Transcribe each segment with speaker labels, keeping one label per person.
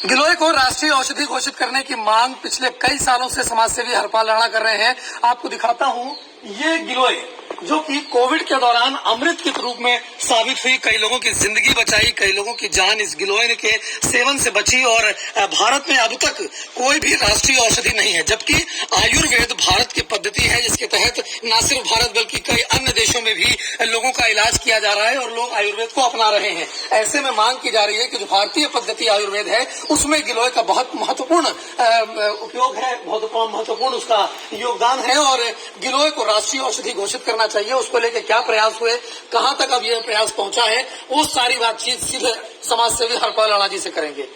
Speaker 1: गिलोय को राष्ट्रीय औषधि घोषित करने की मांग पिछले कई सालों से समाजसेवी हरपाल राणा कर रहे हैं। आपको दिखाता हूं, ये गिलोय जो कि कोविड के दौरान अमृत के रूप में साबित हुई, कई लोगों की जिंदगी बचाई, कई लोगों की जान इस गिलोय के सेवन से बची। और भारत में अब तक कोई भी राष्ट्रीय औषधि नहीं है, जबकि आयुर्वेद भारत की पद्धति है जिसके तहत न सिर्फ भारत बल्कि कई अन्य देशों में भी लोगों का इलाज किया जा रहा है और लोग आयुर्वेद को अपना रहे हैं। ऐसे में मांग की जा रही है कि जो भारतीय पद्धति आयुर्वेद है उसमें गिलोय का बहुत महत्वपूर्ण उपयोग है, बहुत महत्वपूर्ण उसका योगदान है और गिलोय को राष्ट्रीय औषधि घोषित करना चाहिए। उसको लेकर क्या प्रयास हुए, कहां तक अब यह प्रयास पहुंचा है, वो सारी बातचीत सीधे समाजसेवी हरपाल राणा जी से करेंगे।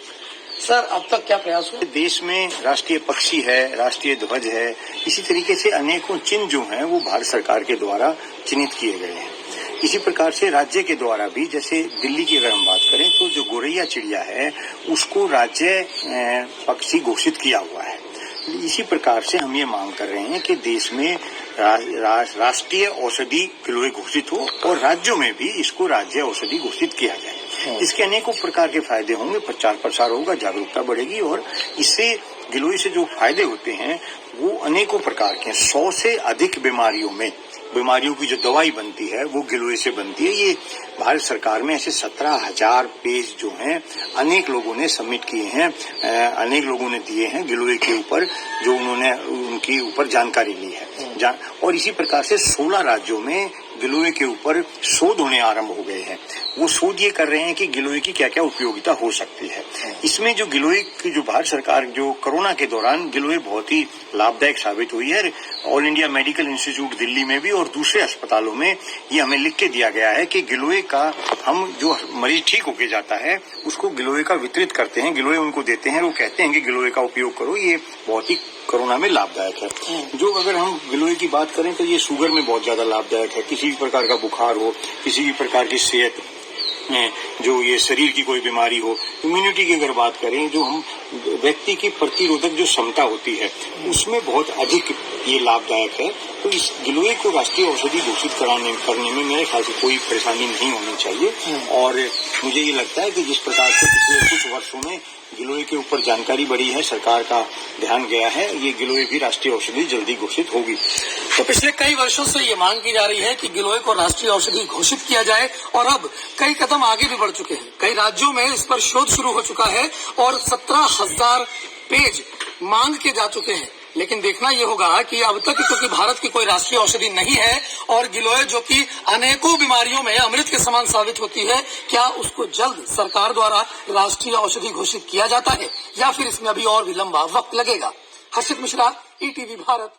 Speaker 1: सर, अब तक क्या प्रयास हुए?
Speaker 2: देश में राष्ट्रीय पक्षी है, राष्ट्रीय ध्वज है, इसी तरीके से अनेकों चिन्ह जो हैं वो भारत सरकार के द्वारा चिन्हित किए गए हैं। इसी प्रकार से राज्य के द्वारा भी, जैसे दिल्ली की अगर हम बात करें तो जो गोरैया चिड़िया है उसको राज्य पक्षी घोषित किया हुआ है। इसी प्रकार से हम ये मांग कर रहे हैं कि देश में राष्ट्रीय औषधि गिलोय घोषित हो और राज्यों में भी इसको राज्य औषधि घोषित किया जाए। इसके अनेकों प्रकार के फायदे होंगे, प्रचार प्रसार होगा, जागरूकता बढ़ेगी और इससे गिलोय से जो फायदे होते हैं वो अनेकों प्रकार के 100 से अधिक बीमारियों की जो दवाई बनती है वो गिलोय से बनती है। ये भारत सरकार में ऐसे 17,000 पेज जो हैं अनेक लोगों ने सबमिट किए हैं, अनेक लोगों ने दिए हैं गिलोय के ऊपर, जो उन्होंने उनके ऊपर जानकारी ली है। और इसी प्रकार से 16 राज्यों में गिलोय के ऊपर शोध होने आरंभ हो गए हैं। वो शोध ये कर रहे हैं कि गिलोय की क्या क्या उपयोगिता हो सकती है। इसमें जो गिलोय की जो भारत सरकार जो कोरोना के दौरान गिलोय बहुत ही लाभदायक साबित हुई है। All India medical institute Delhi में भी और दूसरे अस्पतालों में ये हमें लिख के दिया गया है कि गिलोय का हम जो मरीज ठीक होके जाता है उसको गिलोय का वितरित करते हैं, गिलोय उनको देते हैं, वो कहते हैं कि गिलोय का उपयोग करो, ये बहुत ही कोरोना में लाभदायक है। जो अगर हम गिलोय की बात करें तो ये शुगर में बहुत ज्यादा लाभदायक है। किसी भी प्रकार का बुखार हो, किसी भी प्रकार की सेहत जो ये शरीर की कोई बीमारी हो, इम्यूनिटी की अगर बात करें, जो हम व्यक्ति की प्रतिरोधक जो क्षमता होती है उसमें बहुत अधिक ये लाभदायक है। तो इस गिलोय को राष्ट्रीय औषधि घोषित करने में मेरे ख्याल से कोई परेशानी नहीं होनी चाहिए। और मुझे ये लगता है कि जिस प्रकार से पिछले कुछ वर्षों में गिलोय के ऊपर जानकारी बढ़ी है, सरकार का ध्यान गया है, ये गिलोय भी राष्ट्रीय औषधि जल्दी घोषित होगी।
Speaker 1: तो पिछले कई वर्षों से ये मांग की जा रही है कि गिलोय को राष्ट्रीय औषधि घोषित किया जाए और अब कई कदम आगे भी बढ़ चुके हैं। कई राज्यों में इस पर शोध शुरू हो चुका है और 17,000 पेज मांग के जा चुके हैं। लेकिन देखना यह होगा कि अब तक क्योंकि भारत की कोई राष्ट्रीय औषधि नहीं है और गिलोय जो कि अनेकों बीमारियों में अमृत के समान साबित होती है, क्या उसको जल्द सरकार द्वारा राष्ट्रीय औषधि घोषित किया जाता है या फिर इसमें अभी और भी लंबा वक्त लगेगा। हर्षित मिश्रा, ईटीवी भारत।